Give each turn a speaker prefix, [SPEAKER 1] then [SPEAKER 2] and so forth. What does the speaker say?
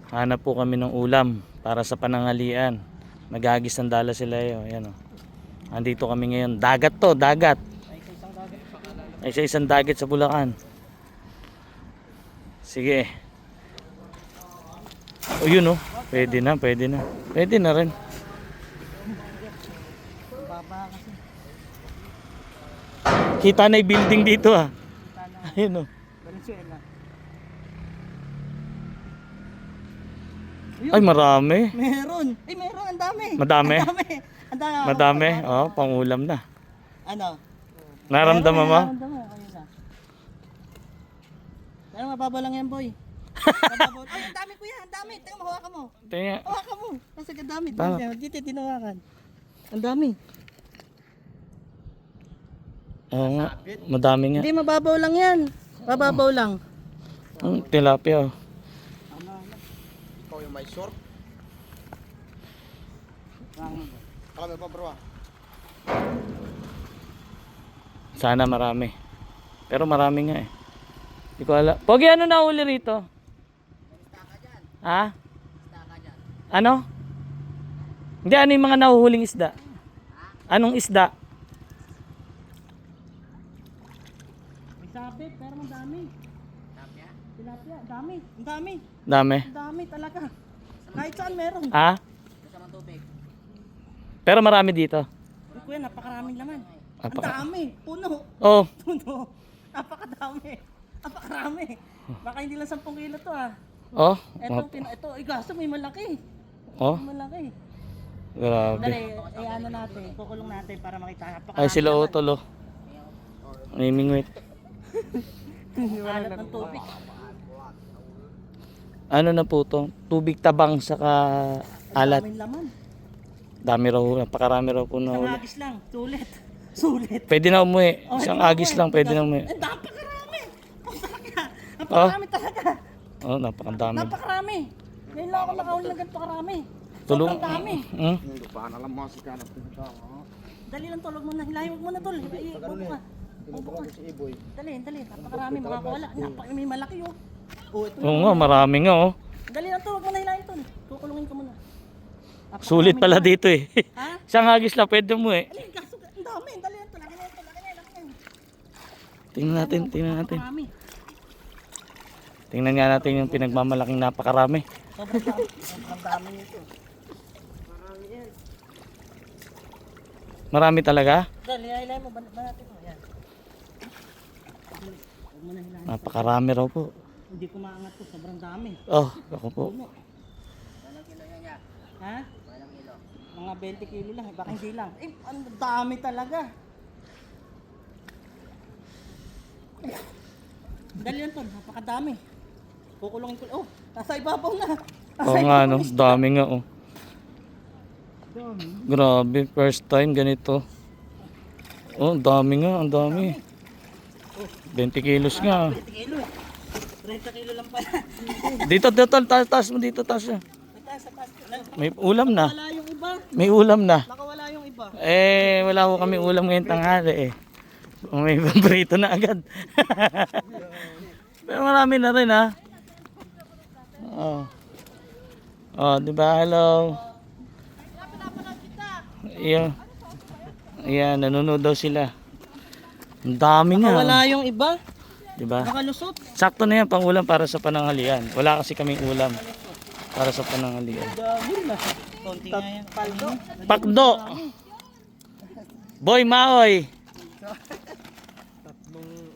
[SPEAKER 1] Hanap po kami ng ulam para sa pananghalian. Maghagis ng dala sila yun. Ayan, oh. Andito kami ngayon. Dagat to, dagat. Ay sa isang dagat sa Bulacan. Sige. O yun, oh. Pwede na, pwede na. Pwede na rin. Kita na yung building dito, ah. Ayun, oh. Ay, marami.
[SPEAKER 2] Meron. Ay, meron. Ang dami.
[SPEAKER 1] Madami?
[SPEAKER 2] Ang dami. Ang dami.
[SPEAKER 1] Madami. Oh, pangulam na.
[SPEAKER 2] Ano?
[SPEAKER 1] Naramdaman mo?
[SPEAKER 2] Naramdaman mo. Ayun na. Pero mababa lang yan, boy. Mababaw. Ay, ang dami kuya. Ang dami. Tingnan mo, hawakan mo.
[SPEAKER 1] Tingnan.
[SPEAKER 2] Hawakan mo. Kasi ang dami.
[SPEAKER 1] Tama.
[SPEAKER 2] Dito, tinawakan. Ang dami.
[SPEAKER 1] Oo nga. Madami nga.
[SPEAKER 2] Hindi, mababaw lang yan. Mababaw lang.
[SPEAKER 1] Tilapia, oh.
[SPEAKER 3] Ikaw yung may short. Alam mo pa bro ah.
[SPEAKER 1] Sana marami. Pero marami nga eh. Hindi ko alam. Pogi, ano na uli rito? Ha? Ano? Hindi, ano yung mga nahuhuling isda? Anong isda?
[SPEAKER 2] May sabit, pero ang dami. Tilapia, ang dami. Ang dami.
[SPEAKER 1] Dami.
[SPEAKER 2] Ang dami talaga. Kahit saan meron.
[SPEAKER 1] Ha? Pero marami dito.
[SPEAKER 2] Uy, kuya, napakaraming laman. Ang
[SPEAKER 1] Napaka-
[SPEAKER 2] dami. Puno.
[SPEAKER 1] Oh,
[SPEAKER 2] Puno. Napakadami. Napakarami. Baka hindi lang 10 kilo to ah.
[SPEAKER 1] oh.
[SPEAKER 2] Ito, igaso may malaki.
[SPEAKER 1] Oh,
[SPEAKER 2] May malaki.
[SPEAKER 1] grabe.
[SPEAKER 2] Dali, ano natin, kukulong natin para makita. Napakarami
[SPEAKER 1] Ay, sila
[SPEAKER 2] naman.
[SPEAKER 1] utol, oh. Namimingwit.
[SPEAKER 2] Alat ng tubig.
[SPEAKER 1] Ano na po to? Tubig tabang saka alat.
[SPEAKER 2] Daming laman.
[SPEAKER 1] Dami raw, napakarami raw po na
[SPEAKER 2] Isang
[SPEAKER 1] huli.
[SPEAKER 2] agis lang. Sulit. Sulit.
[SPEAKER 1] Pwede na umuwi.
[SPEAKER 2] Oh,
[SPEAKER 1] Isang
[SPEAKER 2] hindi
[SPEAKER 1] agis
[SPEAKER 2] ako
[SPEAKER 1] lang,
[SPEAKER 2] eh.
[SPEAKER 1] pwede na umuwi.
[SPEAKER 2] Napakarami. Puta. Napakarami talaga.
[SPEAKER 1] Oh, napakadami.
[SPEAKER 2] Napakarami. Ngayon lang ako nakahuli ng ganito karami.
[SPEAKER 1] Tulong.
[SPEAKER 2] Sobrang dami.
[SPEAKER 1] Hmm?
[SPEAKER 3] Hindi pa alam mo si kanap pinta.
[SPEAKER 2] Dali lang tulog mo na. Hilahin mo muna tol. Bubo ka. Bubo ka.
[SPEAKER 3] Si Iboy.
[SPEAKER 2] Dali, dali. Napakarami. Makakawala. May malaki oh. Oh, ito.
[SPEAKER 1] Oo nga, marami nga, oh.
[SPEAKER 2] Dali lang tulog mo na hilahin tol. Kukulungin ko muna. Napakarami
[SPEAKER 1] Sulit pala
[SPEAKER 2] naman.
[SPEAKER 1] dito, eh.
[SPEAKER 2] Ha?
[SPEAKER 1] Isang agis lang, pwede umuwi.
[SPEAKER 2] Alin, kaso, ang dami. Dali lang tol. Laki na ito. Laki na.
[SPEAKER 1] Tingnan natin, tingnan natin.
[SPEAKER 2] Napakarami.
[SPEAKER 1] Tingnan nga natin yung pinagmamalaking napakarami.
[SPEAKER 2] Sobrang dami. Sobrang dami nito. Marami yan.
[SPEAKER 1] Marami talaga?
[SPEAKER 2] Dali, hilahin mo. Banatin mo. Yan. Dali. Huwag mo na hilahin.
[SPEAKER 1] Napakarami raw po.
[SPEAKER 2] Hindi ko maangat to. Sobrang dami.
[SPEAKER 1] Oh, ako po.
[SPEAKER 2] Puno. Ha? Mga 20 kilo lang. Baka hindi lang. Eh, ang dami talaga. Dali lang to. Napakadami. Kukulungin ko. Oh, nasa ibabaw na. Nasa
[SPEAKER 1] Oo nga,
[SPEAKER 2] ibabaw
[SPEAKER 1] no.
[SPEAKER 2] na.
[SPEAKER 1] Dami nga, oh.
[SPEAKER 2] Dami.
[SPEAKER 1] Grabe, first time ganito. Oh, ang dami nga, ang dami. 20 kilos nga.
[SPEAKER 2] 20 kilo eh. 30 kilo lang pala.
[SPEAKER 1] Dito, taas mo dito, taas siya.
[SPEAKER 2] Sa taas.
[SPEAKER 1] May ulam na.
[SPEAKER 2] Nakawala yung iba.
[SPEAKER 1] May ulam na.
[SPEAKER 2] Nakawala yung iba.
[SPEAKER 1] Eh, wala ko kami ulam ngayong tanghali, eh. May paborito na agad. Pero marami na rin, ha. Oh. Oh, di ba? Hello. Iya. Ayan, nanonood daw sila. Ang dami nga.
[SPEAKER 2] Nakawala yung iba.
[SPEAKER 1] Di ba?
[SPEAKER 2] Nakalusot.
[SPEAKER 1] Sakto na yan pang ulam para sa pananghalian. Wala kasi kaming ulam para sa pananghalian.
[SPEAKER 2] Dami na. Konti nga yan. Paldo.
[SPEAKER 1] Pakdo. Boy Maoy.